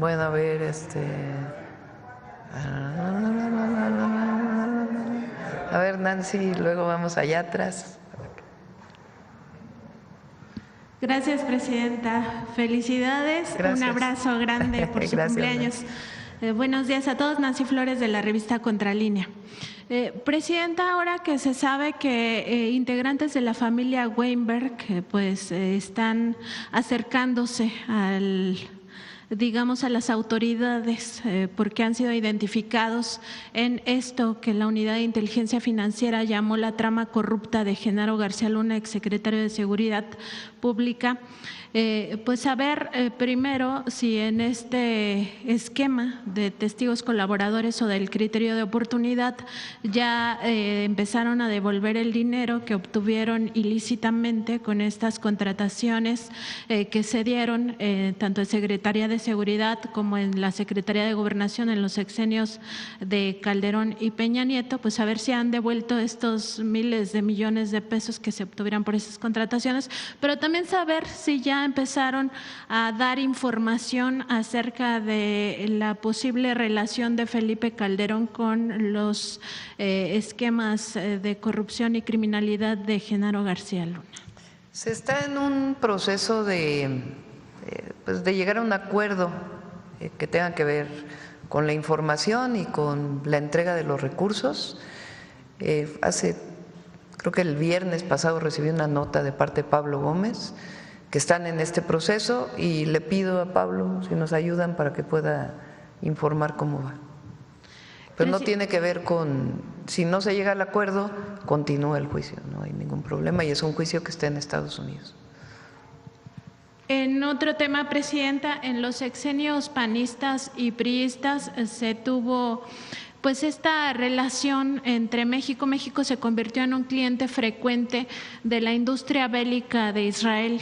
Bueno, a ver, a ver, Nancy, luego vamos allá atrás. Gracias, presidenta. Felicidades. Gracias. Un abrazo grande por su cumpleaños. Buenos días a todos. Nancy Flores, de la revista Contralínea. Presidenta, ahora que se sabe que integrantes de la familia Weinberg están acercándose a las autoridades porque han sido identificados en esto que la Unidad de Inteligencia Financiera llamó la trama corrupta de Genaro García Luna, exsecretario de Seguridad Pública. Saber primero si en este esquema de testigos colaboradores o del criterio de oportunidad ya empezaron a devolver el dinero que obtuvieron ilícitamente con estas contrataciones que se dieron tanto en Secretaría de Seguridad como en la Secretaría de Gobernación en los sexenios de Calderón y Peña Nieto, pues a ver si han devuelto estos miles de millones de pesos que se obtuvieran por esas contrataciones, pero también saber si ya empezaron a dar información acerca de la posible relación de Felipe Calderón con los esquemas de corrupción y criminalidad de Genaro García Luna. Se está en un proceso de llegar a un acuerdo que tenga que ver con la información y con la entrega de los recursos. Creo que el viernes pasado recibí una nota de parte de Pablo Gómez que están en este proceso y le pido a Pablo si nos ayudan para que pueda informar cómo va. Pero no tiene que ver con, si no se llega al acuerdo, continúa el juicio, no hay ningún problema y es un juicio que está en Estados Unidos. En otro tema, presidenta, en los sexenios panistas y priistas se tuvo esta relación entre México. México se convirtió en un cliente frecuente de la industria bélica de Israel.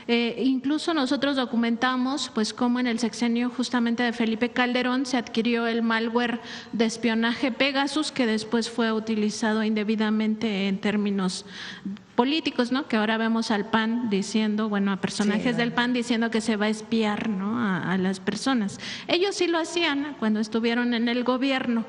Incluso nosotros documentamos cómo en el sexenio justamente de Felipe Calderón se adquirió el malware de espionaje Pegasus, que después fue utilizado indebidamente en términos políticos, ¿no? Que ahora vemos al PAN diciendo, a personajes del PAN diciendo que se va a espiar, ¿no? a las personas. Ellos sí lo hacían cuando estuvieron en el gobierno.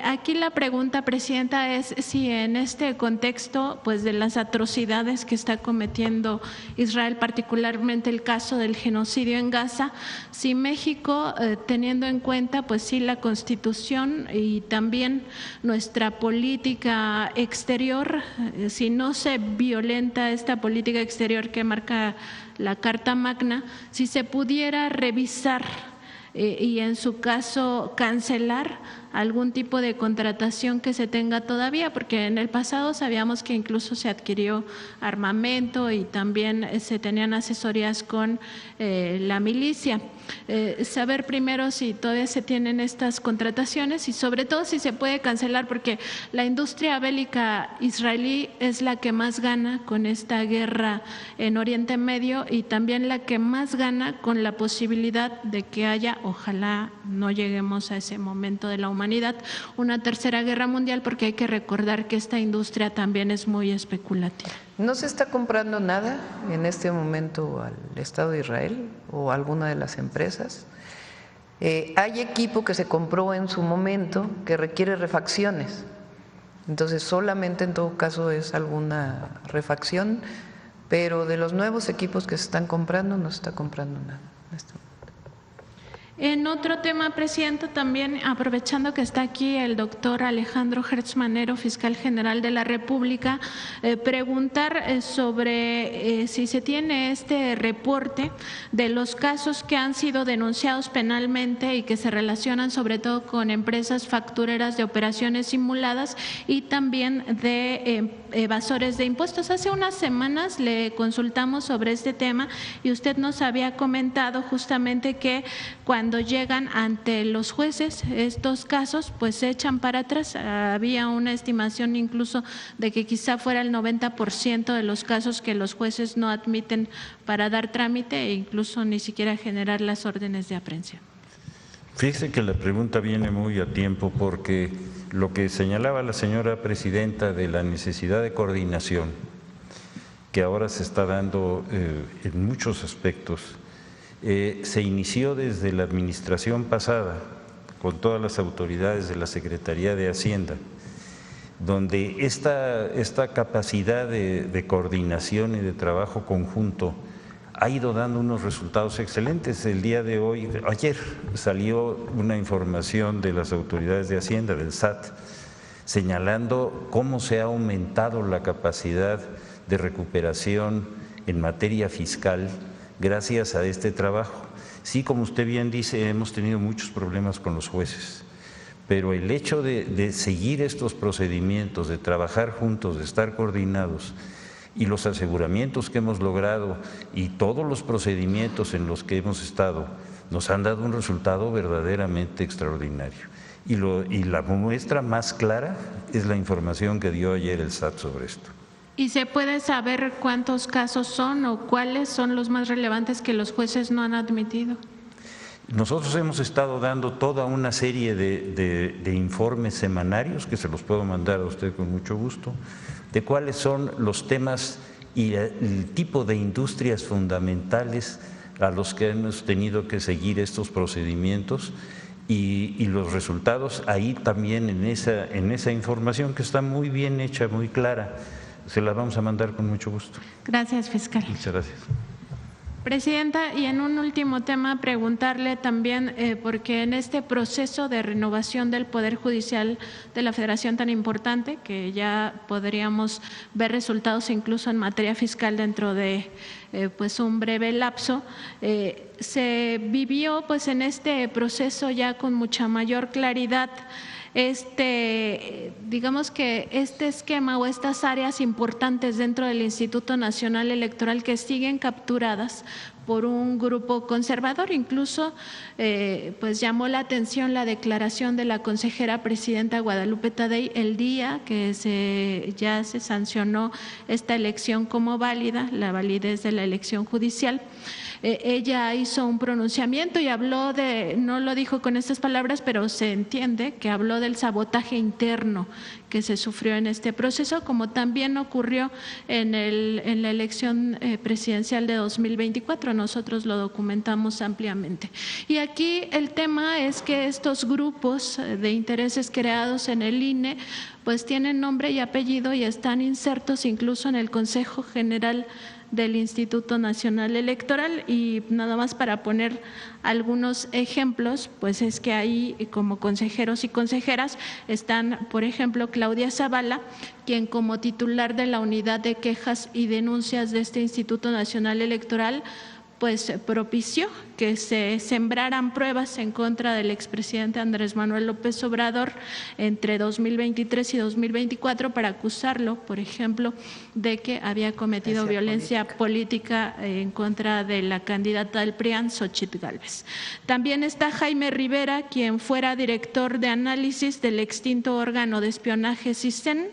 Aquí la pregunta, presidenta, es si en este contexto de las atrocidades que está cometiendo Israel, particularmente el caso del genocidio en Gaza, si México, teniendo en cuenta sí la Constitución y también nuestra política exterior, si no se violenta esta política exterior que marca la Carta Magna, si se pudiera revisar y en su caso cancelar algún tipo de contratación que se tenga todavía, porque en el pasado sabíamos que incluso se adquirió armamento y también se tenían asesorías con la milicia. Saber primero si todavía se tienen estas contrataciones y sobre todo si se puede cancelar, porque la industria bélica israelí es la que más gana con esta guerra en Oriente Medio y también la que más gana con la posibilidad de que haya, ojalá no lleguemos a ese momento de la humanidad, una tercera guerra mundial, porque hay que recordar que esta industria también es muy especulativa. ¿No se está comprando nada en este momento al Estado de Israel o a alguna de las empresas? Hay equipo que se compró en su momento que requiere refacciones, entonces solamente en todo caso es alguna refacción, pero de los nuevos equipos que se están comprando no se está comprando nada en este momento. En otro tema, presidenta, también aprovechando que está aquí el doctor Alejandro Hertz Manero, fiscal general de la República, preguntar sobre si se tiene este reporte de los casos que han sido denunciados penalmente y que se relacionan sobre todo con empresas factureras de operaciones simuladas y también de evasores de impuestos. Hace unas semanas le consultamos sobre este tema y usted nos había comentado justamente que cuando llegan ante los jueces estos casos, se echan para atrás. Había una estimación incluso de que quizá fuera el 90% de los casos que los jueces no admiten para dar trámite e incluso ni siquiera generar las órdenes de aprehensión. Fíjese que la pregunta viene muy a tiempo porque lo que señalaba la señora presidenta de la necesidad de coordinación que ahora se está dando en muchos aspectos se inició desde la administración pasada con todas las autoridades de la Secretaría de Hacienda, donde esta capacidad de coordinación y de trabajo conjunto ha ido dando unos resultados excelentes. El día de hoy, ayer, salió una información de las autoridades de Hacienda, del SAT, señalando cómo se ha aumentado la capacidad de recuperación en materia fiscal gracias a este trabajo. Sí, como usted bien dice, hemos tenido muchos problemas con los jueces, pero el hecho de seguir estos procedimientos, de trabajar juntos, de estar coordinados, y los aseguramientos que hemos logrado y todos los procedimientos en los que hemos estado nos han dado un resultado verdaderamente extraordinario. Y la muestra más clara es la información que dio ayer el SAT sobre esto. ¿Y se puede saber cuántos casos son o cuáles son los más relevantes que los jueces no han admitido? Nosotros hemos estado dando toda una serie de informes semanarios que se los puedo mandar a usted con mucho gusto, de cuáles son los temas y el tipo de industrias fundamentales a los que hemos tenido que seguir estos procedimientos y los resultados ahí también en esa información que está muy bien hecha, muy clara. Se la vamos a mandar con mucho gusto. Gracias, fiscal. Muchas gracias. Presidenta, y en un último tema preguntarle también, porque en este proceso de renovación del Poder Judicial de la Federación tan importante, que ya podríamos ver resultados incluso en materia fiscal dentro de pues un breve lapso, se vivió pues en este proceso ya con mucha mayor claridad digamos que este esquema o estas áreas importantes dentro del Instituto Nacional Electoral que siguen capturadas por un grupo conservador. Incluso pues llamó la atención la declaración de la consejera presidenta Guadalupe Tadei el día que ya se sancionó esta elección como válida, la validez de la elección judicial. Ella hizo un pronunciamiento y habló no lo dijo con estas palabras, pero se entiende que habló del sabotaje interno que se sufrió en este proceso, como también ocurrió en la elección presidencial de 2024. Nosotros lo documentamos ampliamente. Y aquí el tema es que estos grupos de intereses creados en el INE pues tienen nombre y apellido y están insertos incluso en el Consejo General del Instituto Nacional Electoral. Y nada más para poner algunos ejemplos, pues es que ahí como consejeros y consejeras están, por ejemplo, Claudia Zavala, quien como titular de la Unidad de Quejas y Denuncias de este Instituto Nacional Electoral pues propició que se sembraran pruebas en contra del expresidente Andrés Manuel López Obrador entre 2023 y 2024 para acusarlo, por ejemplo, de que había cometido violencia política en contra de la candidata del PRIAN, Xóchitl Gálvez. También está Jaime Rivera, quien fuera director de análisis del extinto órgano de espionaje CISEN,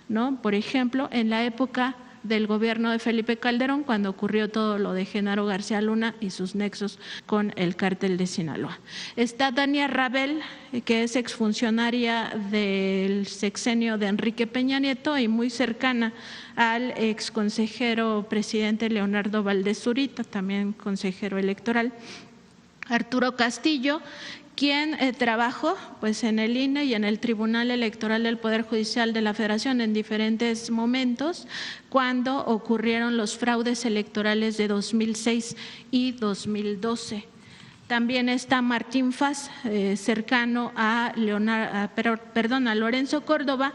¿no? Por ejemplo, en la época del gobierno de Felipe Calderón, cuando ocurrió todo lo de Genaro García Luna y sus nexos con el cártel de Sinaloa. Está Dania Rabel, que es exfuncionaria del sexenio de Enrique Peña Nieto y muy cercana al exconsejero presidente Leonardo Valdés Zurita, también consejero electoral. Arturo Castillo, quien trabajó pues en el INE y en el Tribunal Electoral del Poder Judicial de la Federación en diferentes momentos cuando ocurrieron los fraudes electorales de 2006 y 2012. También está Martín Faz, cercano a Lorenzo Córdoba,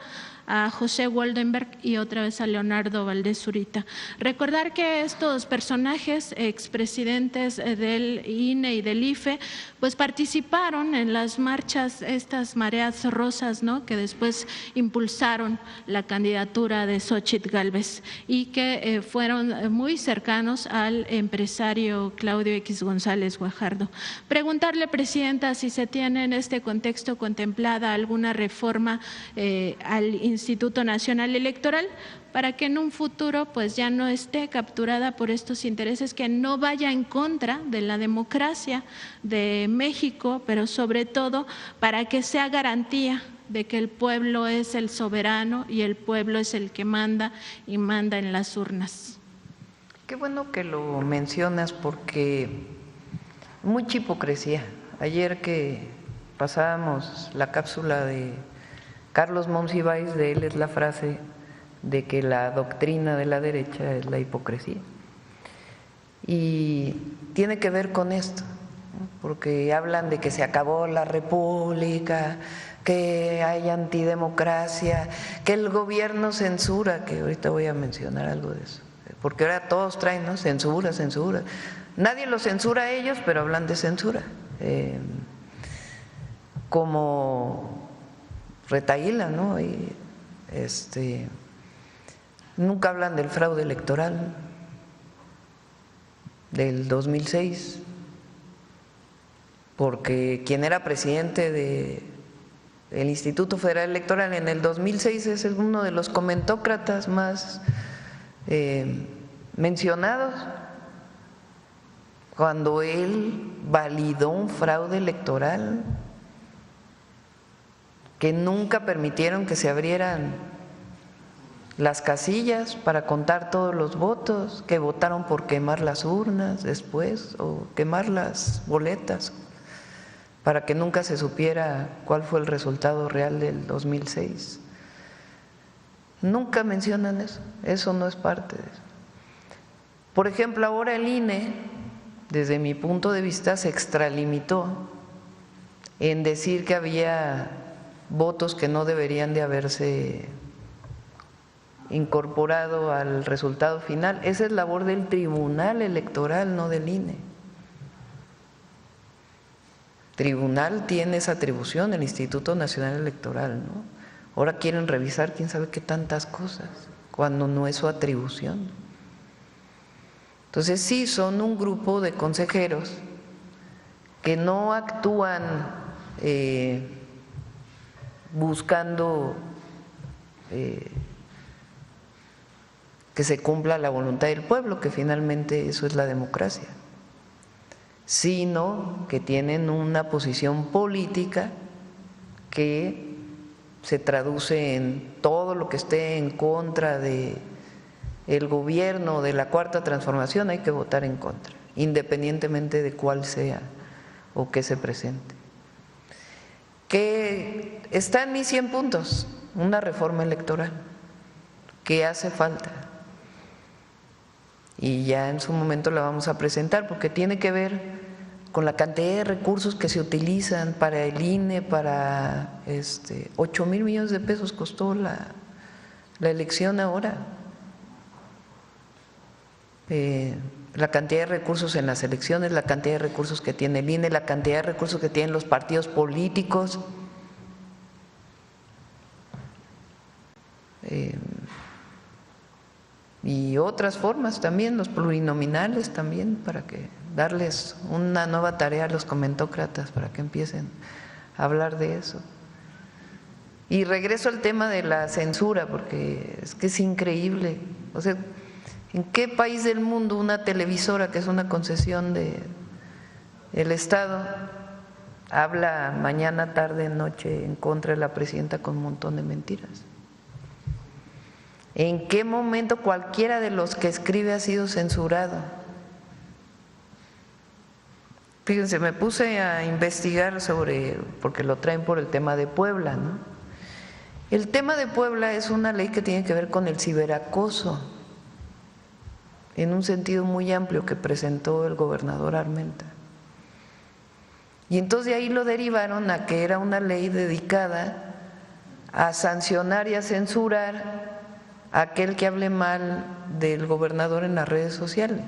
a José Woldenberg y otra vez a Leonardo Valdés Zurita. Recordar que estos personajes, expresidentes del INE y del IFE, pues participaron en las marchas, estas mareas rosas, ¿no?, que después impulsaron la candidatura de Xóchitl Gálvez y que fueron muy cercanos al empresario Claudio X González Guajardo. Preguntarle, presidenta, si se tiene en este contexto contemplada alguna reforma al Instituto Nacional Electoral para que en un futuro pues ya no esté capturada por estos intereses, que no vaya en contra de la democracia de México, pero sobre todo para que sea garantía de que el pueblo es el soberano y el pueblo es el que manda y manda en las urnas. Qué bueno que lo mencionas porque mucha hipocresía. Ayer que pasábamos la cápsula de Carlos Monsiváis, de él es la frase de que la doctrina de la derecha es la hipocresía. Y tiene que ver con esto, ¿no? Porque hablan de que se acabó la república, que hay antidemocracia, que el gobierno censura, que ahorita voy a mencionar algo de eso, porque ahora todos traen, ¿no? Censura, censura. Nadie los censura a ellos, pero hablan de censura. Como retahíla, ¿no? Y nunca hablan del fraude electoral del 2006, porque quien era presidente del Instituto Federal Electoral en el 2006 es uno de los comentócratas más mencionados, cuando él validó un fraude electoral que nunca permitieron que se abrieran las casillas para contar todos los votos, que votaron por quemar las urnas después o quemar las boletas para que nunca se supiera cuál fue el resultado real del 2006. Nunca mencionan eso, eso no es parte de eso. Por ejemplo, ahora el INE, desde mi punto de vista, se extralimitó en decir que había votos que no deberían de haberse incorporado al resultado final. Esa es labor del Tribunal Electoral, no del INE. El tribunal tiene esa atribución, el Instituto Nacional Electoral, ¿no? Ahora quieren revisar quién sabe qué tantas cosas, cuando no es su atribución. Entonces sí, son un grupo de consejeros que no actúan buscando que se cumpla la voluntad del pueblo, que finalmente eso es la democracia, sino que tienen una posición política que se traduce en todo lo que esté en contra de el gobierno, de la Cuarta Transformación, hay que votar en contra, independientemente de cuál sea o qué se presente. Que está en mis 100 puntos, una reforma electoral que hace falta. Y ya en su momento la vamos a presentar, porque tiene que ver con la cantidad de recursos que se utilizan para el INE, para 8,000 millones de pesos costó la elección ahora. La cantidad de recursos en las elecciones, la cantidad de recursos que tiene el INE, la cantidad de recursos que tienen los partidos políticos. Y otras formas también, los plurinominales también, para que darles una nueva tarea a los comentócratas para que empiecen a hablar de eso. Y regreso al tema de la censura, porque es que es increíble. O sea, ¿en qué país del mundo una televisora, que es una concesión del Estado, habla mañana, tarde, noche en contra de la presidenta con un montón de mentiras? ¿En qué momento cualquiera de los que escribe ha sido censurado? Fíjense, me puse a investigar porque lo traen por el tema de Puebla, ¿no? El tema de Puebla es una ley que tiene que ver con el ciberacoso, en un sentido muy amplio que presentó el gobernador Armenta. Y entonces de ahí lo derivaron a que era una ley dedicada a sancionar y a censurar a aquel que hable mal del gobernador en las redes sociales.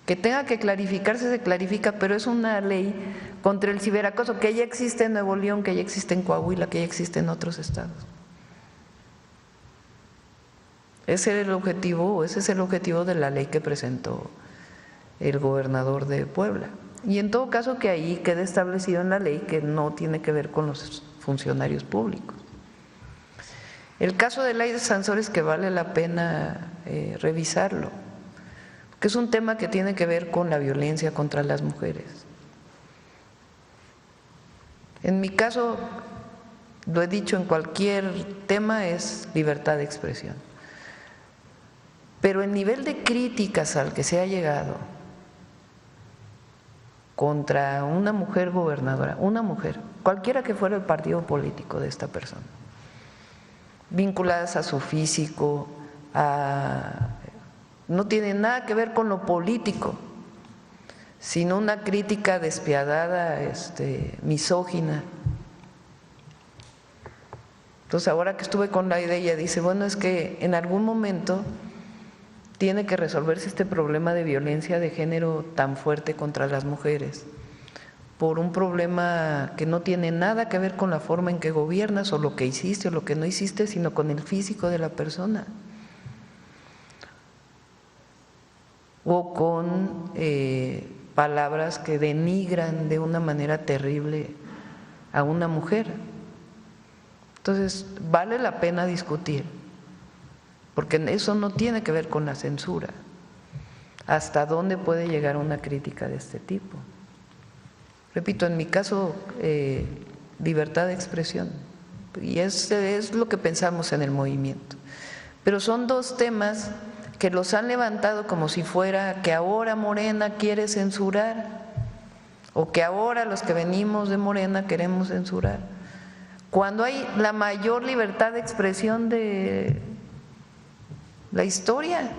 Que tenga que clarificarse, se clarifica, pero es una ley contra el ciberacoso que ya existe en Nuevo León, que ya existe en Coahuila, que ya existe en otros estados. Ese es el objetivo de la ley que presentó el gobernador de Puebla. Y en todo caso que ahí quede establecido en la ley que no tiene que ver con los funcionarios públicos. El caso de Laida Sansores, que vale la pena revisarlo, que es un tema que tiene que ver con la violencia contra las mujeres. En mi caso, lo he dicho en cualquier tema, es libertad de expresión. Pero el nivel de críticas al que se ha llegado contra una mujer gobernadora, una mujer, cualquiera que fuera el partido político de esta persona, vinculadas a su físico, no tiene nada que ver con lo político, sino una crítica despiadada, misógina. Entonces, ahora que estuve con la idea, dice, bueno, es que en algún momento tiene que resolverse este problema de violencia de género tan fuerte contra las mujeres, por un problema que no tiene nada que ver con la forma en que gobiernas o lo que hiciste o lo que no hiciste, sino con el físico de la persona o con palabras que denigran de una manera terrible a una mujer. Entonces, vale la pena discutir, porque eso no tiene que ver con la censura. ¿Hasta dónde puede llegar una crítica de este tipo? Repito, en mi caso, libertad de expresión, y es lo que pensamos en el movimiento. Pero son dos temas que los han levantado como si fuera que ahora Morena quiere censurar o que ahora los que venimos de Morena queremos censurar, cuando hay la mayor libertad de expresión de la historia.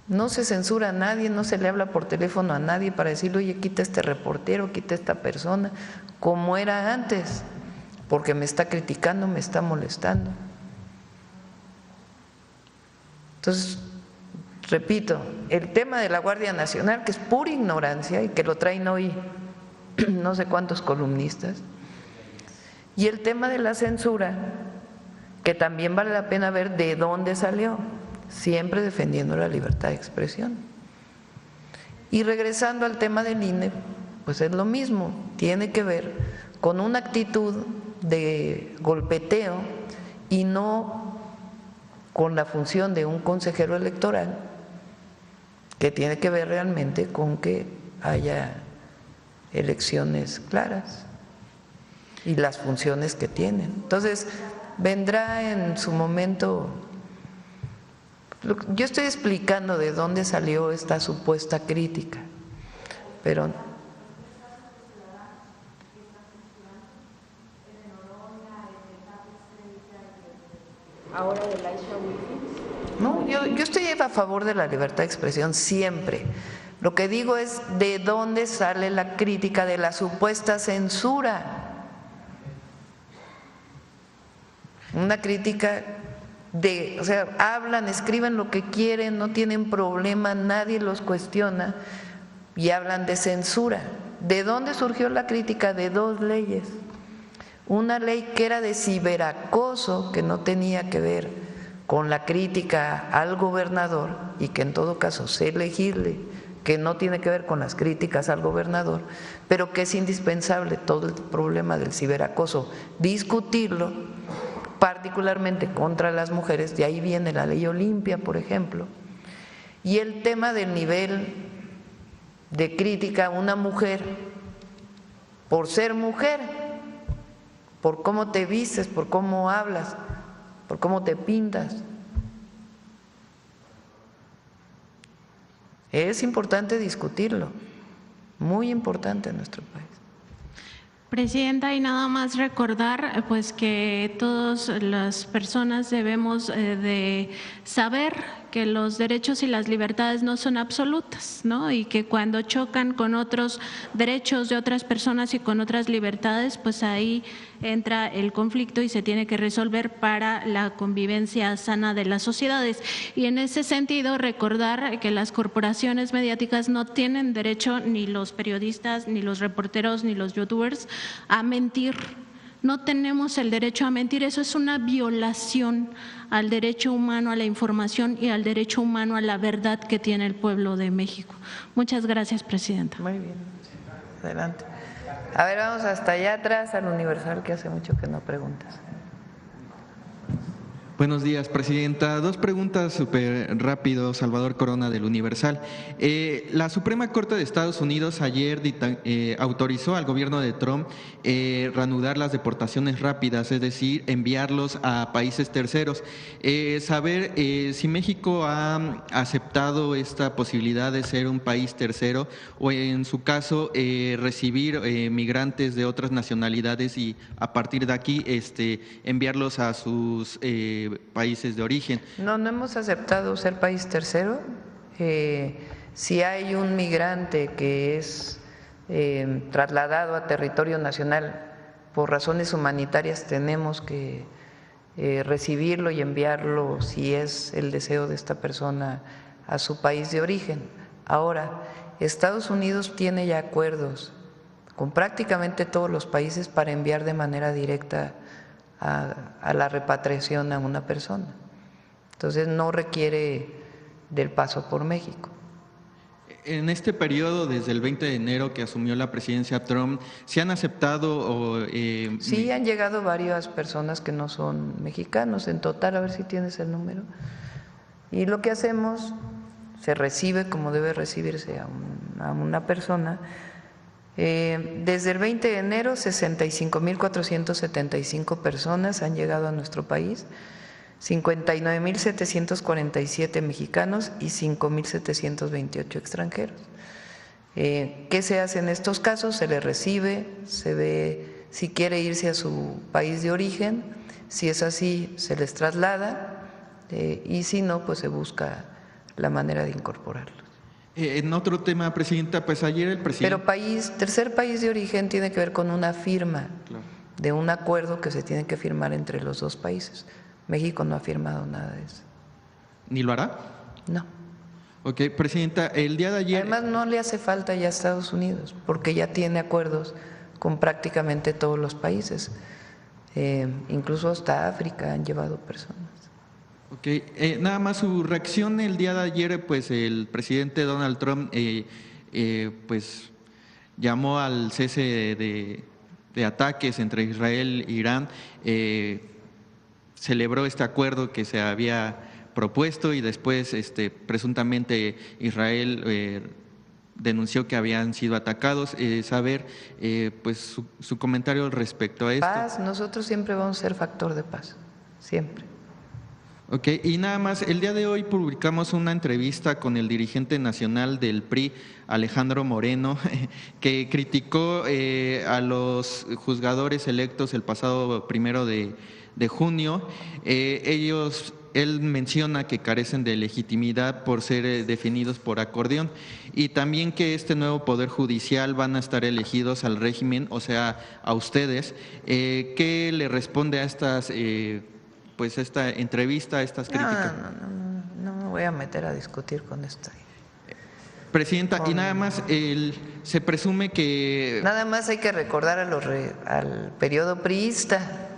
No se censura a nadie, no se le habla por teléfono a nadie para decirle, oye, quita este reportero, quita esta persona, como era antes, porque me está criticando, me está molestando. Entonces, repito, el tema de la Guardia Nacional, que es pura ignorancia y que lo traen hoy no sé cuántos columnistas, y el tema de la censura, que también vale la pena ver de dónde salió, siempre defendiendo la libertad de expresión. Y regresando al tema del INE, pues es lo mismo, tiene que ver con una actitud de golpeteo y no con la función de un consejero electoral, que tiene que ver realmente con que haya elecciones claras y las funciones que tienen. Entonces, vendrá en su momento. Yo estoy explicando de dónde salió esta supuesta crítica, pero ahora de Laisha Wilkins. no, yo estoy a favor de la libertad de expresión siempre. Lo que digo es de dónde sale la crítica de la supuesta censura. Una crítica o sea, hablan, escriben lo que quieren, no tienen problema, nadie los cuestiona y hablan de censura. ¿De dónde surgió la crítica? De dos leyes. Una ley que era de ciberacoso, que no tenía que ver con la crítica al gobernador y que en todo caso sé legisle, que no tiene que ver con las críticas al gobernador, pero que es indispensable todo el problema del ciberacoso, discutirlo, particularmente contra las mujeres, de ahí viene la ley Olimpia, por ejemplo, y el tema del nivel de crítica a una mujer por ser mujer, por cómo te vistes, por cómo hablas, por cómo te pintas. Es importante discutirlo, muy importante en nuestro país. Presidenta, y nada más recordar pues que todas las personas debemos de saber que los derechos y las libertades no son absolutas, ¿no? Y que cuando chocan con otros derechos de otras personas y con otras libertades, pues ahí entra el conflicto y se tiene que resolver para la convivencia sana de las sociedades. Y en ese sentido, recordar que las corporaciones mediáticas no tienen derecho, ni los periodistas, ni los reporteros, ni los youtubers, a mentir. No tenemos el derecho a mentir, eso es una violación al derecho humano a la información y al derecho humano a la verdad que tiene el pueblo de México. Muchas gracias, Presidenta. Muy bien, adelante. A ver, vamos hasta allá atrás al Universal, que hace mucho que no preguntas. Buenos días, Presidenta. Dos preguntas súper rápido, Salvador Corona del Universal. La Suprema Corte de Estados Unidos ayer autorizó al gobierno de Trump reanudar las deportaciones rápidas, es decir, enviarlos a países terceros. Saber si México ha aceptado esta posibilidad de ser un país tercero o, en su caso, recibir migrantes de otras nacionalidades y a partir de aquí enviarlos a sus países de origen. No hemos aceptado ser país tercero. Si hay un migrante que es trasladado a territorio nacional por razones humanitarias, tenemos que recibirlo y enviarlo, si es el deseo de esta persona, a su país de origen. Ahora, Estados Unidos tiene ya acuerdos con prácticamente todos los países para enviar de manera directa a la repatriación a una persona. Entonces no requiere del paso por México. En este periodo, desde el 20 de enero que asumió la presidencia Trump, ¿se han aceptado? Sí, han llegado varias personas que no son mexicanos, en total, a ver si tienes el número. Y lo que hacemos, se recibe como debe recibirse a una persona. Desde el 20 de enero, 65.475 personas han llegado a nuestro país, 59.747 mexicanos y 5.728 extranjeros. ¿Qué se hace en estos casos? Se le recibe, se ve si quiere irse a su país de origen, si es así, se les traslada y si no, pues se busca la manera de incorporarlos. En otro tema, Presidenta, pues ayer el presidente… Pero tercer país de origen tiene que ver con una firma de un acuerdo que se tiene que firmar entre los dos países. México no ha firmado nada de eso. ¿Ni lo hará? No. Ok, Presidenta, el día de ayer… Además no le hace falta ya a Estados Unidos, porque ya tiene acuerdos con prácticamente todos los países. Incluso hasta África han llevado personas. Ok, nada más su reacción el día de ayer, pues el presidente Donald Trump pues llamó al cese de ataques entre Israel e Irán, celebró este acuerdo que se había propuesto y después presuntamente Israel denunció que habían sido atacados. Saber pues su comentario respecto a esto. Paz, nosotros siempre vamos a ser factor de paz, siempre. Ok, y nada más, el día de hoy publicamos una entrevista con el dirigente nacional del PRI, Alejandro Moreno, que criticó a los juzgadores electos el pasado 1 de junio. Él menciona que carecen de legitimidad por ser definidos por acordeón y también que este nuevo Poder Judicial van a estar elegidos al régimen, o sea, a ustedes. ¿Qué le responde a estas… pues esta entrevista, estas críticas? No me voy a meter a discutir con esto. Presidenta, y nada más, se presume que… Nada más hay que recordar al periodo priista.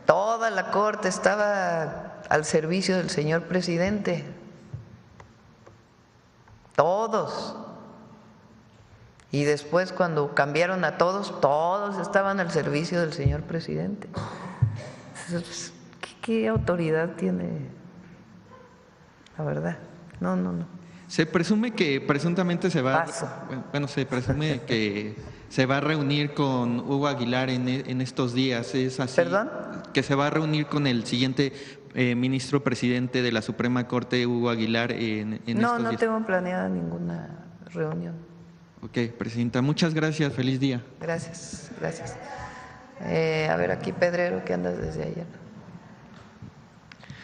Toda la corte estaba al servicio del señor presidente. Todos. Y después, cuando cambiaron a todos, todos estaban al servicio del señor presidente. ¿Qué autoridad tiene? La verdad, no. Se presume que presuntamente se va… Paso. Bueno, se presume que se va a reunir con Hugo Aguilar en estos días, ¿es así? ¿Perdón? Que se va a reunir con el siguiente ministro presidente de la Suprema Corte, Hugo Aguilar, en estos días. No tengo planeada ninguna reunión. Ok, Presidenta, muchas gracias, feliz día. Gracias. A ver, aquí Pedrero, que andas desde ayer.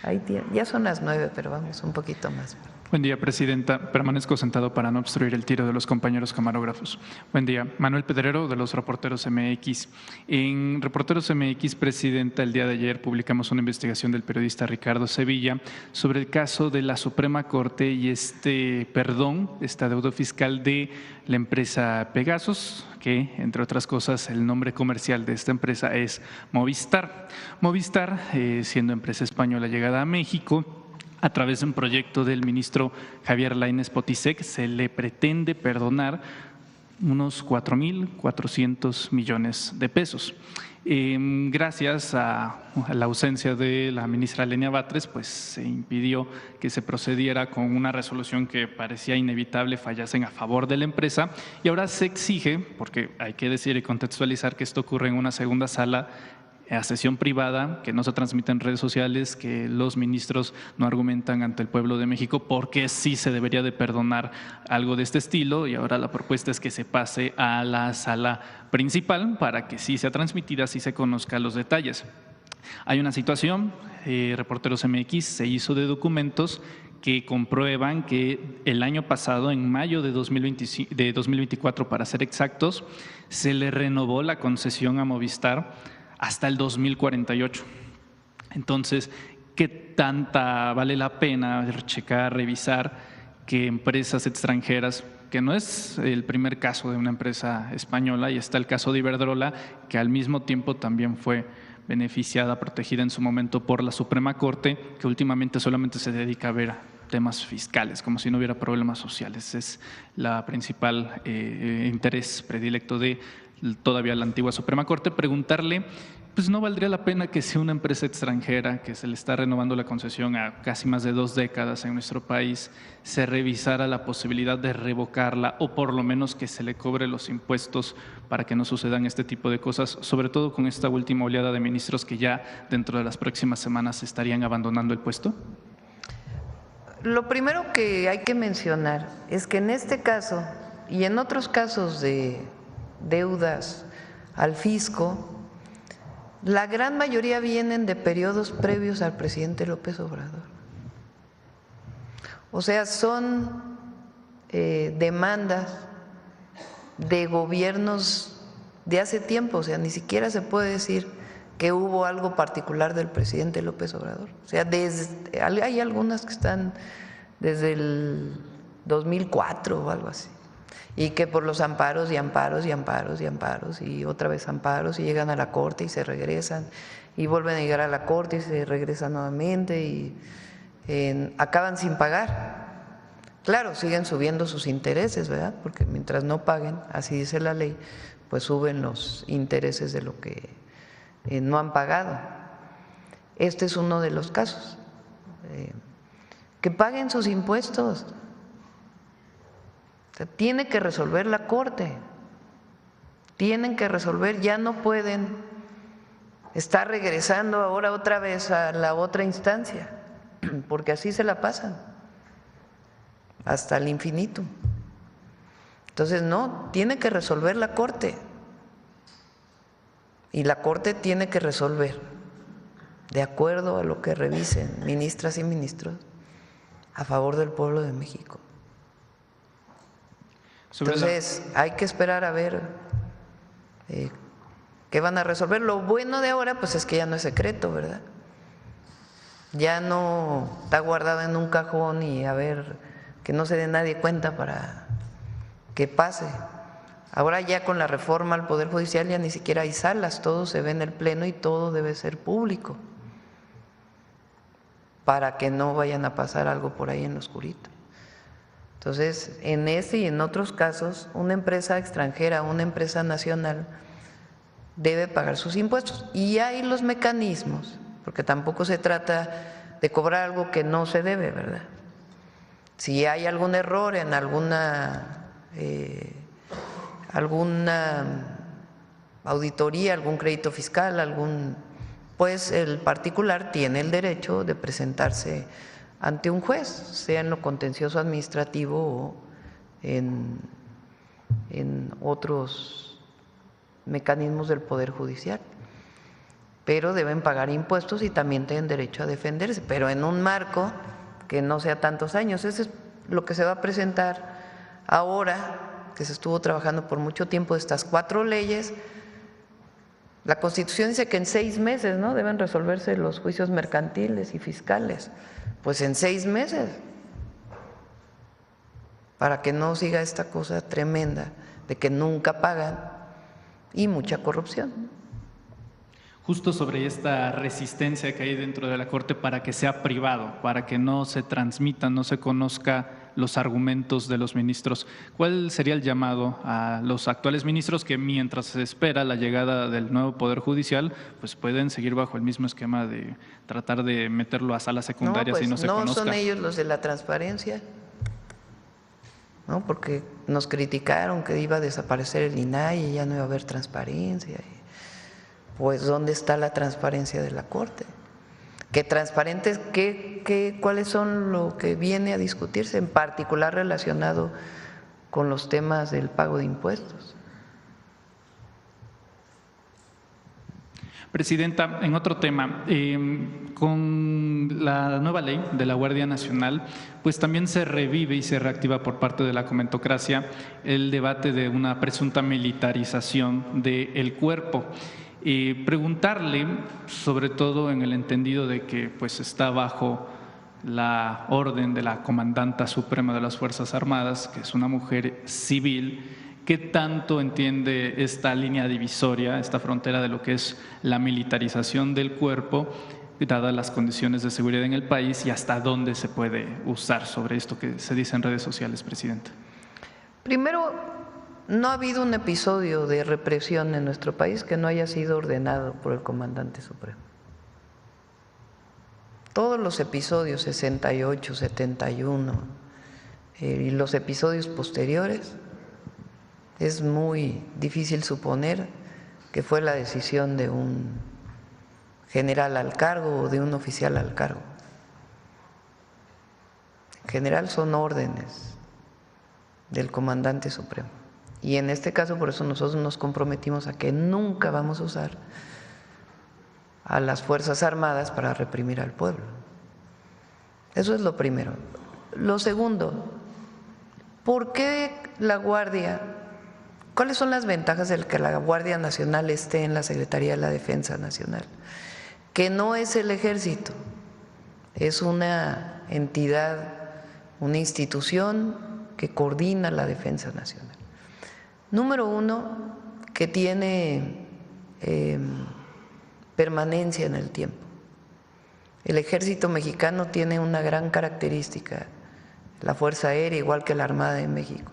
Ahí ya son las 9, pero vamos un poquito más. Buen día, Presidenta. Permanezco sentado para no obstruir el tiro de los compañeros camarógrafos. Buen día. Manuel Pedrero, de los Reporteros MX. En Reporteros MX, Presidenta, el día de ayer publicamos una investigación del periodista Ricardo Sevilla sobre el caso de la Suprema Corte y esta deuda fiscal de la empresa Pegasus, que, entre otras cosas, el nombre comercial de esta empresa es Movistar. Movistar, siendo empresa española llegada a México, a través de un proyecto del ministro Javier Lainez Potisek, se le pretende perdonar unos 4.400 millones de pesos. Gracias a la ausencia de la ministra Lenia Batres, pues se impidió que se procediera con una resolución que parecía inevitable fallasen a favor de la empresa, y ahora se exige, porque hay que decir y contextualizar que esto ocurre en una segunda sala a sesión privada, que no se transmite en redes sociales, que los ministros no argumentan ante el pueblo de México por qué sí se debería de perdonar algo de este estilo, y ahora la propuesta es que se pase a la sala principal para que sí sea transmitida, sí se conozcan los detalles. Hay una situación, Reporteros MX se hizo de documentos que comprueban que el año pasado, en mayo de 2024 para ser exactos, se le renovó la concesión a Movistar hasta el 2048. Entonces, ¿qué tanta vale la pena checar, revisar que empresas extranjeras, que no es el primer caso de una empresa española, y está el caso de Iberdrola, que al mismo tiempo también fue beneficiada, protegida en su momento por la Suprema Corte, que últimamente solamente se dedica a ver temas fiscales, como si no hubiera problemas sociales? Es la principal interés predilecto de todavía la antigua Suprema Corte. Preguntarle, pues no valdría la pena que si una empresa extranjera que se le está renovando la concesión a casi más de 2 décadas en nuestro país, se revisara la posibilidad de revocarla, o por lo menos que se le cobre los impuestos para que no sucedan este tipo de cosas, sobre todo con esta última oleada de ministros que ya dentro de las próximas semanas estarían abandonando el puesto? Lo primero que hay que mencionar es que en este caso y en otros casos de deudas al fisco, la gran mayoría vienen de periodos previos al presidente López Obrador. O sea, son demandas de gobiernos de hace tiempo. O sea, ni siquiera se puede decir que hubo algo particular del presidente López Obrador. O sea, hay algunas que están desde el 2004 o algo así, y que por los amparos y amparos y amparos y amparos y otra vez amparos, y llegan a la Corte y se regresan y vuelven a llegar a la Corte y se regresan nuevamente y acaban sin pagar. Claro, siguen subiendo sus intereses, ¿verdad? Porque mientras no paguen, así dice la ley, pues suben los intereses de lo que no han pagado. Este es uno de los casos. Que paguen sus impuestos. O sea, tiene que resolver la Corte, tienen que resolver, ya no pueden estar regresando ahora otra vez a la otra instancia, porque así se la pasan hasta el infinito. Entonces, no, tiene que resolver la Corte, y la Corte tiene que resolver de acuerdo a lo que revisen ministras y ministros a favor del pueblo de México. Entonces, hay que esperar a ver qué van a resolver. Lo bueno de ahora, pues es que ya no es secreto, ¿verdad? Ya no está guardado en un cajón y a ver, que no se dé nadie cuenta para que pase. Ahora ya con la reforma al Poder Judicial ya ni siquiera hay salas, todo se ve en el Pleno y todo debe ser público, para que no vayan a pasar algo por ahí en lo oscurito. Entonces, en este y en otros casos, una empresa extranjera, una empresa nacional debe pagar sus impuestos. Y hay los mecanismos, porque tampoco se trata de cobrar algo que no se debe, ¿verdad? Si hay algún error en alguna auditoría, algún crédito fiscal, pues el particular tiene el derecho de presentarse ante un juez, sea en lo contencioso administrativo o en otros mecanismos del Poder Judicial. Pero deben pagar impuestos y también tienen derecho a defenderse, pero en un marco que no sea tantos años. Eso es lo que se va a presentar ahora, que se estuvo trabajando por mucho tiempo de estas 4 leyes. La Constitución dice que en 6 meses, ¿no?, deben resolverse los juicios mercantiles y fiscales. Pues en 6 meses, para que no siga esta cosa tremenda de que nunca pagan y mucha corrupción. Justo sobre esta resistencia que hay dentro de la Corte para que sea privado, para que no se transmita, no se conozca los argumentos de los ministros. ¿Cuál sería el llamado a los actuales ministros que mientras se espera la llegada del nuevo Poder Judicial, pues pueden seguir bajo el mismo esquema de tratar de meterlo a salas secundarias y no se conozca? No son ellos los de la transparencia, ¿no? Porque nos criticaron que iba a desaparecer el INAI y ya no iba a haber transparencia. Pues ¿dónde está la transparencia de la Corte? ¿Qué transparentes, cuáles son lo que viene a discutirse, en particular relacionado con los temas del pago de impuestos? Presidenta, en otro tema, con la nueva ley de la Guardia Nacional, pues también se revive y se reactiva por parte de la comentocracia el debate de una presunta militarización del cuerpo. Preguntarle, sobre todo en el entendido de que pues está bajo la orden de la Comandanta Suprema de las Fuerzas Armadas, que es una mujer civil, ¿qué tanto entiende esta línea divisoria, esta frontera de lo que es la militarización del cuerpo, dadas las condiciones de seguridad en el país, y hasta dónde se puede usar sobre esto que se dice en redes sociales, Presidenta? Primero, no ha habido un episodio de represión en nuestro país que no haya sido ordenado por el Comandante Supremo. Todos los episodios 68, 71 y los episodios posteriores, es muy difícil suponer que fue la decisión de un general al cargo o de un oficial al cargo. En general son órdenes del Comandante Supremo. Y en este caso, por eso nosotros nos comprometimos a que nunca vamos a usar a las Fuerzas Armadas para reprimir al pueblo. Eso es lo primero. Lo segundo, ¿por qué la Guardia? ¿Cuáles son las ventajas de que la Guardia Nacional esté en la Secretaría de la Defensa Nacional? Que no es el Ejército, es una entidad, una institución que coordina la defensa nacional. Número uno, que tiene permanencia en el tiempo. El Ejército mexicano tiene una gran característica, la Fuerza Aérea, igual que la Armada de México.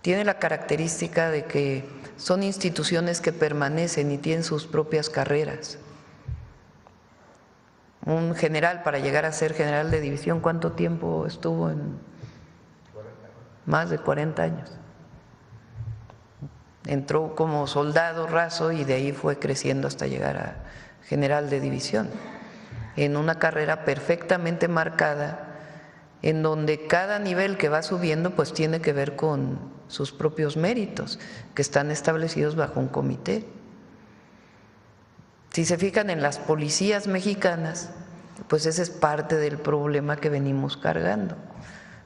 Tiene la característica de que son instituciones que permanecen y tienen sus propias carreras. Un general, para llegar a ser general de división, ¿cuánto tiempo estuvo? Más de 40 años. Entró como soldado raso y de ahí fue creciendo hasta llegar a general de división, en una carrera perfectamente marcada, en donde cada nivel que va subiendo pues tiene que ver con sus propios méritos, que están establecidos bajo un comité. Si se fijan en las policías mexicanas, pues ese es parte del problema que venimos cargando.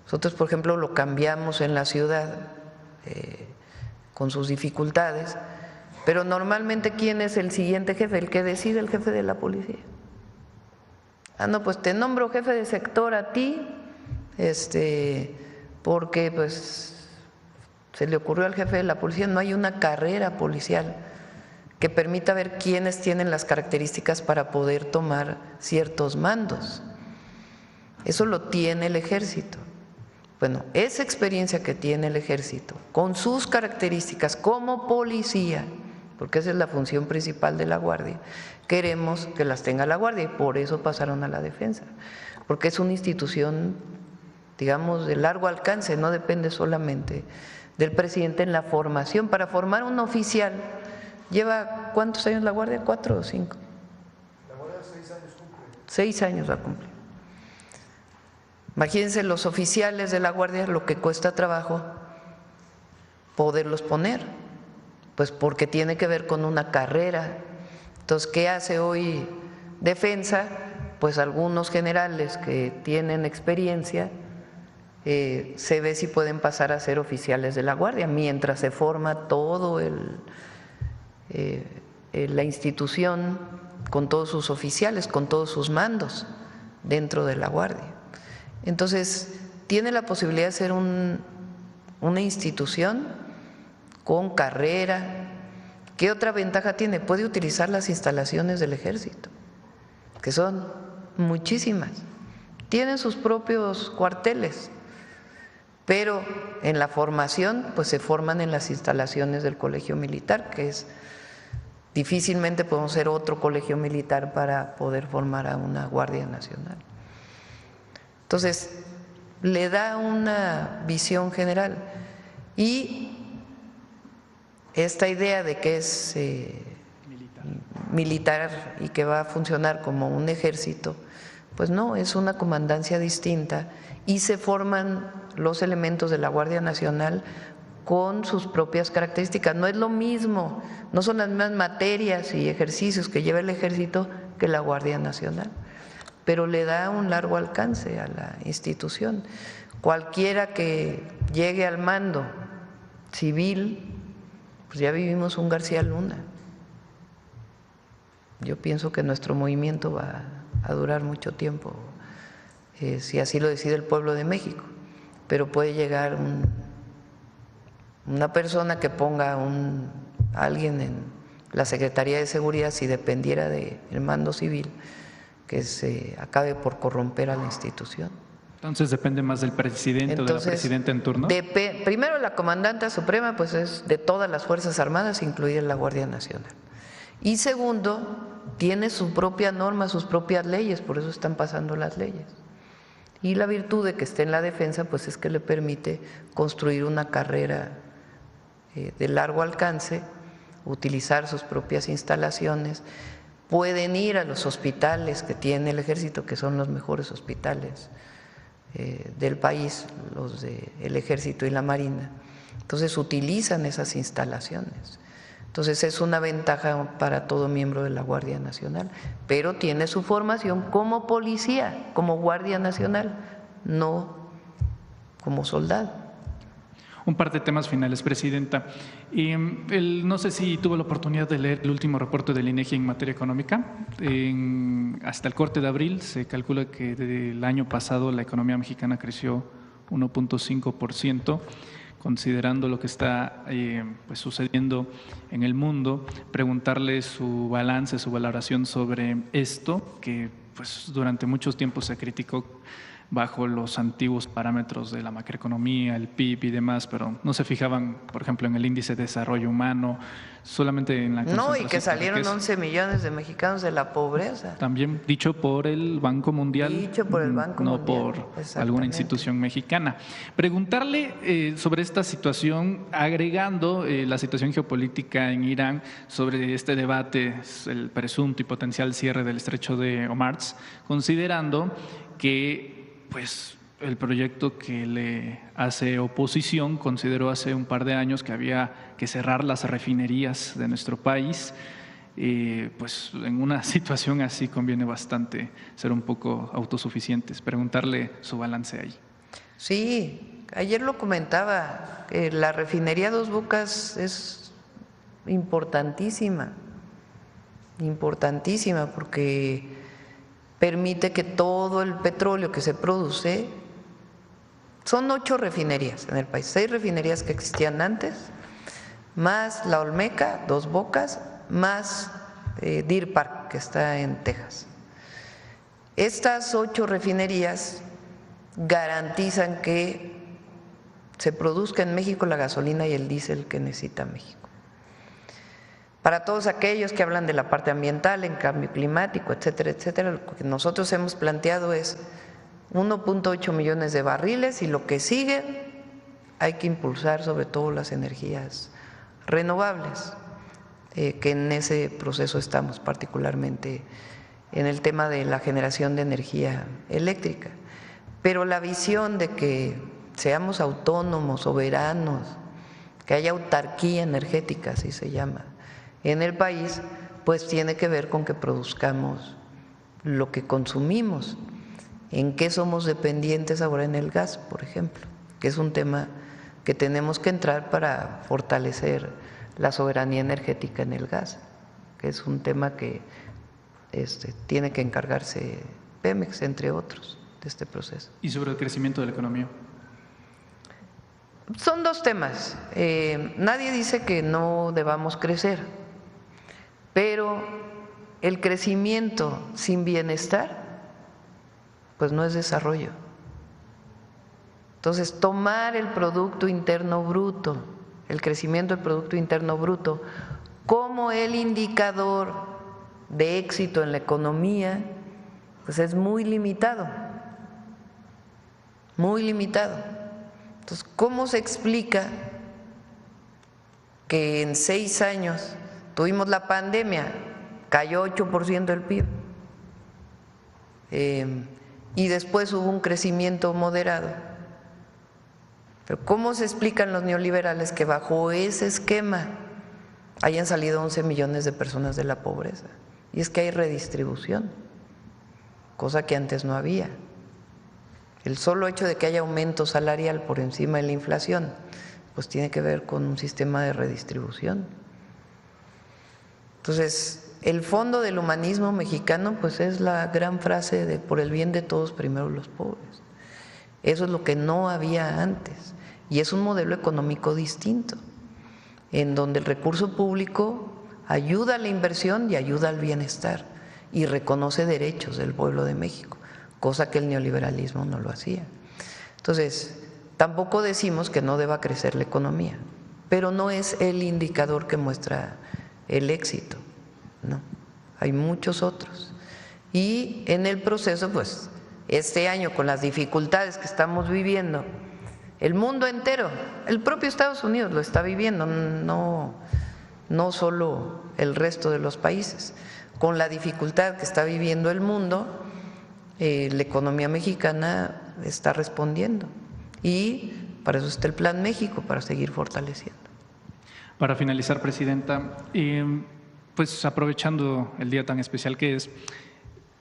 Nosotros, por ejemplo, lo cambiamos en la ciudad, con sus dificultades, pero normalmente ¿quién es el siguiente jefe? El que decide, el jefe de la policía. Ah, no, pues te nombro jefe de sector a ti, porque pues se le ocurrió al jefe de la policía. No hay una carrera policial que permita ver quiénes tienen las características para poder tomar ciertos mandos. Eso lo tiene el Ejército. Bueno, esa experiencia que tiene el Ejército, con sus características como policía, porque esa es la función principal de la Guardia, queremos que las tenga la Guardia y por eso pasaron a la defensa, porque es una institución, digamos, de largo alcance, no depende solamente del presidente en la formación. Para formar un oficial, ¿lleva cuántos años la Guardia? 4 o 5. La Guardia 6 años cumple. 6 años va a cumplir. Imagínense los oficiales de la Guardia, lo que cuesta trabajo poderlos poner, pues porque tiene que ver con una carrera. Entonces, ¿qué hace hoy defensa? Pues algunos generales que tienen experiencia, se ve si pueden pasar a ser oficiales de la Guardia, mientras se forma todo la institución con todos sus oficiales, con todos sus mandos dentro de la Guardia. Entonces, tiene la posibilidad de ser una institución con carrera. ¿Qué otra ventaja tiene? Puede utilizar las instalaciones del Ejército, que son muchísimas. Tienen sus propios cuarteles. pero en la formación pues se forman en las instalaciones del Colegio Militar, que es difícilmente podemos ser otro colegio militar para poder formar a una Guardia Nacional. Entonces, le da una visión general y esta idea de que es militar y que va a funcionar como un ejército, pues no, es una comandancia distinta y se forman los elementos de la Guardia Nacional con sus propias características. No es lo mismo, no son las mismas materias y ejercicios que lleva el ejército que la Guardia Nacional, pero le da un largo alcance a la institución. Cualquiera que llegue al mando civil, pues ya vivimos un García Luna. Yo pienso que nuestro movimiento va a durar mucho tiempo, si así lo decide el pueblo de México, pero puede llegar una persona que ponga a alguien en la Secretaría de Seguridad, si dependiera del mando civil, que se acabe por corromper a la institución. Entonces depende más del presidente o de la presidenta en turno. Primero, la comandante suprema pues es de todas las Fuerzas Armadas, incluida la Guardia Nacional. Y segundo, tiene su propia norma, sus propias leyes, por eso están pasando las leyes. Y la virtud de que esté en la defensa pues es que le permite construir una carrera de largo alcance, utilizar sus propias instalaciones. Pueden ir a los hospitales que tiene el ejército, que son los mejores hospitales del país, los del ejército y la marina. Entonces utilizan esas instalaciones. Entonces es una ventaja para todo miembro de la Guardia Nacional, pero tiene su formación como policía, como Guardia Nacional, no como soldado. Un par de temas finales, Presidenta. No sé si tuvo la oportunidad de leer el último reporte del INEGI en materia económica. Hasta el corte de abril se calcula que del año pasado la economía mexicana creció 1.5%. Considerando lo que está pues sucediendo en el mundo, preguntarle su balance, su valoración sobre esto, que pues durante muchos tiempos se criticó bajo los antiguos parámetros de la macroeconomía, el PIB y demás, pero no se fijaban, por ejemplo, en el índice de desarrollo humano, solamente en la No, y que salieron 11 millones de mexicanos de la pobreza. También dicho por el Banco Mundial. Dicho por el Banco no Mundial. por alguna institución mexicana. Preguntarle sobre esta situación, agregando la situación geopolítica en Irán, sobre este debate, el presunto y potencial cierre del estrecho de Hormuz, considerando que pues el proyecto que le hace oposición consideró hace un par de años que había que cerrar las refinerías de nuestro país. Pues en una situación así conviene bastante ser un poco autosuficientes. Preguntarle su balance ahí. Sí, ayer lo comentaba, que la refinería Dos Bocas es importantísima porque permite que todo el petróleo que se produce, son 8 refinerías en el país, 6 refinerías que existían antes, más la Olmeca, Dos Bocas, más Deer Park, que está en Texas. Estas 8 refinerías garantizan que se produzca en México la gasolina y el diésel que necesita México. Para todos aquellos que hablan de la parte ambiental, en cambio climático, etcétera, etcétera, lo que nosotros hemos planteado es 1.8 millones de barriles y lo que sigue hay que impulsar sobre todo las energías renovables, que en ese proceso estamos, particularmente en el tema de la generación de energía eléctrica. Pero la visión de que seamos autónomos, soberanos, que haya autarquía energética, así se llama, en el país, pues tiene que ver con que produzcamos lo que consumimos. ¿En qué somos dependientes ahora? En el gas, por ejemplo, que es un tema que tenemos que entrar para fortalecer la soberanía energética en el gas, que es un tema que tiene que encargarse Pemex, entre otros, de este proceso. ¿Y sobre el crecimiento de la economía? Son 2 temas. Nadie dice que no debamos crecer, pero el crecimiento sin bienestar, pues no es desarrollo. Entonces, tomar el Producto Interno Bruto, el crecimiento del Producto Interno Bruto, como el indicador de éxito en la economía, pues es muy limitado, muy limitado. Entonces, ¿cómo se explica que en 6 años tuvimos la pandemia, cayó 8% el PIB, y después hubo un crecimiento moderado? Pero ¿cómo se explican los neoliberales que bajo ese esquema hayan salido 11 millones de personas de la pobreza? Y es que hay redistribución, cosa que antes no había. El solo hecho de que haya aumento salarial por encima de la inflación, pues tiene que ver con un sistema de redistribución. Entonces, el fondo del humanismo mexicano pues es la gran frase de por el bien de todos, primero los pobres. Eso es lo que no había antes y es un modelo económico distinto, en donde el recurso público ayuda a la inversión y ayuda al bienestar y reconoce derechos del pueblo de México, cosa que el neoliberalismo no lo hacía. Entonces, tampoco decimos que no deba crecer la economía, pero no es el indicador que muestra el éxito, no, hay muchos otros. Y en el proceso, pues, este año con las dificultades que estamos viviendo, el mundo entero, el propio Estados Unidos lo está viviendo, no solo el resto de los países, con la dificultad que está viviendo el mundo, la economía mexicana está respondiendo y para eso está el Plan México, para seguir fortaleciendo. Para finalizar, Presidenta, pues aprovechando el día tan especial que es,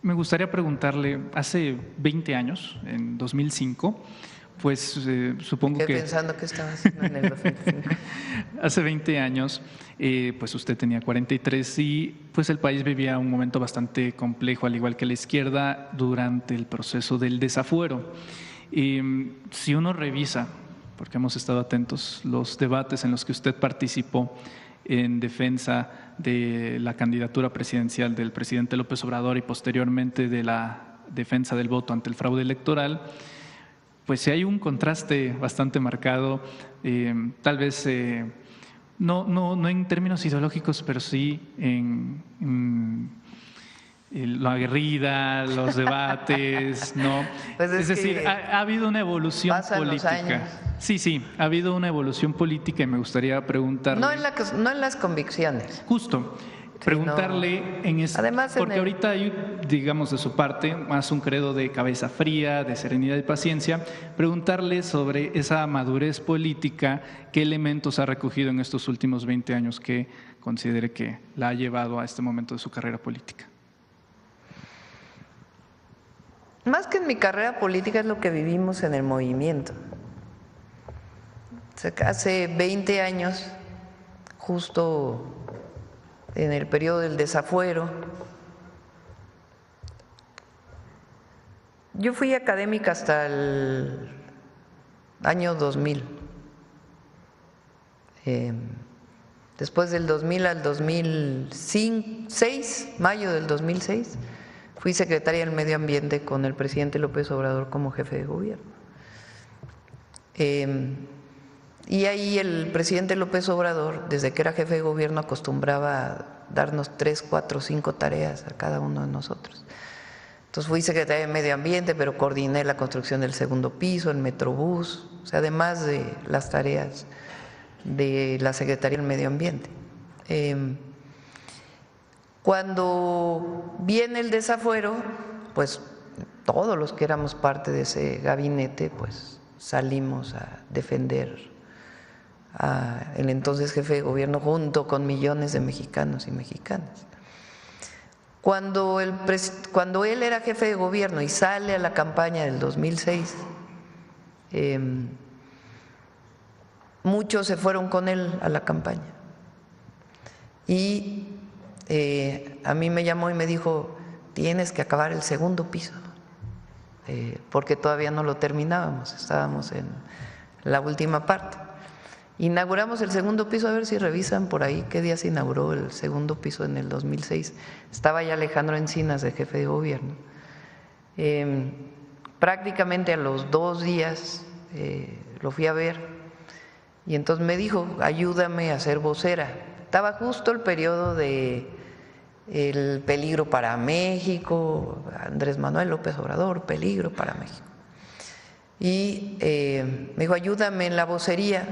me gustaría preguntarle, hace 20 años, en 2005, pues supongo que… pensando que estaba haciendo en el 2005. Hace 20 años, pues usted tenía 43 y pues el país vivía un momento bastante complejo, al igual que la izquierda, durante el proceso del desafuero. Si uno revisa, porque hemos estado atentos, los debates en los que usted participó en defensa de la candidatura presidencial del presidente López Obrador y posteriormente de la defensa del voto ante el fraude electoral, pues sí hay un contraste bastante marcado, tal vez no en términos ideológicos, pero sí en la aguerrida, los debates, ¿no? Pues es decir, ha habido una evolución política. Sí, ha habido una evolución política y me gustaría preguntarle… No en las convicciones. Justo. Preguntarle en eso, porque ahorita hay, digamos, de su parte, más un credo de cabeza fría, de serenidad y paciencia, preguntarle sobre esa madurez política, qué elementos ha recogido en estos últimos 20 años que considere que la ha llevado a este momento de su carrera política. Más que en mi carrera política es lo que vivimos en el movimiento. Hace 20 años, justo en el periodo del desafuero, yo fui académica hasta el año 2000. Después del 2000 al 2006, mayo del 2006, fui secretaria del Medio Ambiente con el presidente López Obrador como jefe de gobierno. Y ahí el presidente López Obrador, desde que era jefe de gobierno, acostumbraba a darnos 3, 4, 5 tareas a cada uno de nosotros. Entonces fui secretaria de Medio Ambiente, pero coordiné la construcción del segundo piso, el Metrobús, o sea, además de las tareas de la Secretaría del Medio Ambiente. Cuando viene el desafuero, pues todos los que éramos parte de ese gabinete, pues salimos a defender el entonces jefe de gobierno junto con millones de mexicanos y mexicanas. Cuando él era jefe de gobierno y sale a la campaña del 2006, muchos se fueron con él a la campaña y a mí me llamó y me dijo: tienes que acabar el segundo piso, porque todavía no lo terminábamos, estábamos en la última parte. Inauguramos el segundo piso, a ver si revisan por ahí qué día se inauguró el segundo piso en el 2006. Estaba ya Alejandro Encinas de jefe de gobierno. Prácticamente a los 2 días lo fui a ver y entonces me dijo, ayúdame a ser vocera. Estaba justo el periodo de el peligro para México, Andrés Manuel López Obrador, peligro para México. Y me dijo, ayúdame en la vocería.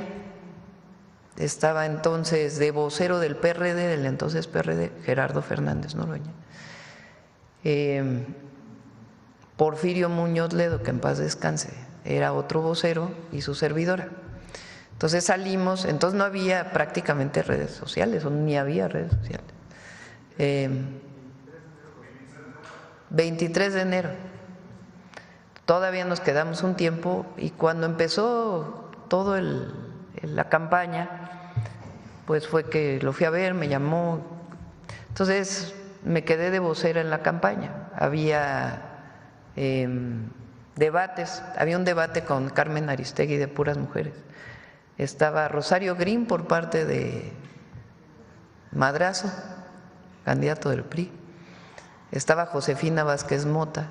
Estaba entonces de vocero del PRD, del entonces PRD, Gerardo Fernández Noroña. Porfirio Muñoz Ledo, que en paz descanse, era otro vocero y su servidora. Entonces salimos, entonces no había prácticamente redes sociales, o ni había redes sociales. 23 de enero. Todavía nos quedamos un tiempo y cuando empezó todo la campaña, pues fue que lo fui a ver, me llamó. Entonces me quedé de vocera en la campaña. Había debates, había un debate con Carmen Aristegui de puras mujeres. Estaba Rosario Green por parte de Madrazo, candidato del PRI. Estaba Josefina Vázquez Mota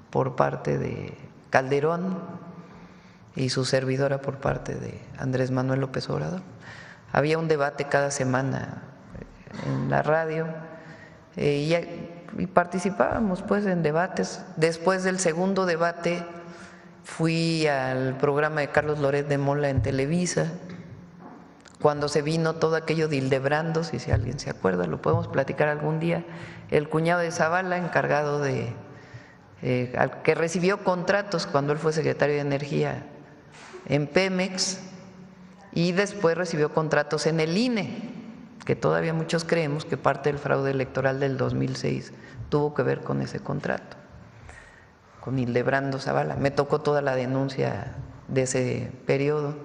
por parte de Calderón y su servidora por parte de Andrés Manuel López Obrador. Había un debate cada semana en la radio y participábamos pues en debates. Después del segundo debate fui al programa de Carlos Loret de Mola en Televisa, cuando se vino todo aquello de Hildebrando, si alguien se acuerda, lo podemos platicar algún día, el cuñado de Zavala, encargado de, que recibió contratos cuando él fue secretario de Energía en Pemex y después recibió contratos en el INE, que todavía muchos creemos que parte del fraude electoral del 2006 tuvo que ver con ese contrato, con Hildebrando Zavala. Me tocó toda la denuncia de ese periodo.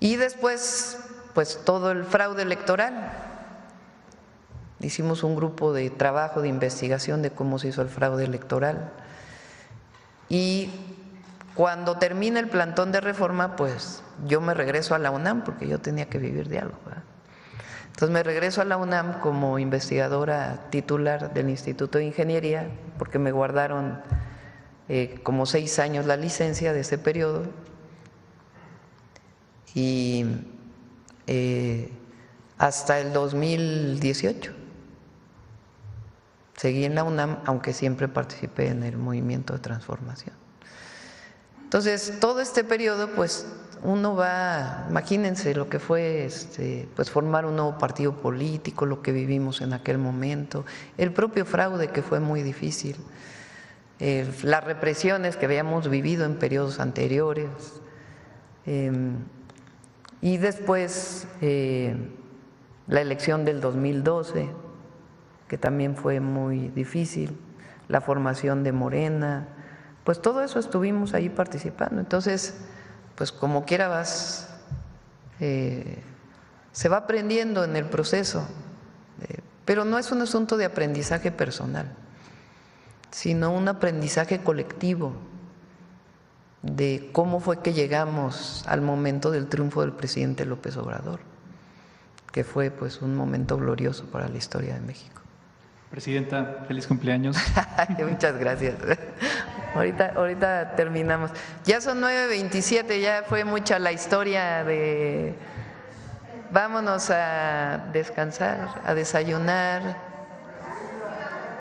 Y después, pues todo el fraude electoral. Hicimos un grupo de trabajo, de investigación de cómo se hizo el fraude electoral. Y cuando termina el plantón de reforma, pues yo me regreso a la UNAM, porque yo tenía que vivir de algo, ¿verdad? Entonces me regreso a la UNAM como investigadora titular del Instituto de Ingeniería, porque me guardaron como 6 años la licencia de ese periodo. Y hasta el 2018 seguí en la UNAM, aunque siempre participé en el movimiento de transformación. Entonces, todo este periodo, pues uno va, imagínense lo que fue pues formar un nuevo partido político, lo que vivimos en aquel momento, el propio fraude que fue muy difícil, las represiones que habíamos vivido en periodos anteriores, y después la elección del 2012, que también fue muy difícil, la formación de Morena, pues todo eso estuvimos ahí participando. Entonces, pues como quiera vas, se va aprendiendo en el proceso, pero no es un asunto de aprendizaje personal, sino un aprendizaje colectivo de cómo fue que llegamos al momento del triunfo del presidente López Obrador, que fue pues un momento glorioso para la historia de México. Presidenta, feliz cumpleaños. Muchas gracias. Ahorita terminamos. Ya son 9:27, ya fue mucha la historia de… Vámonos a descansar, a desayunar.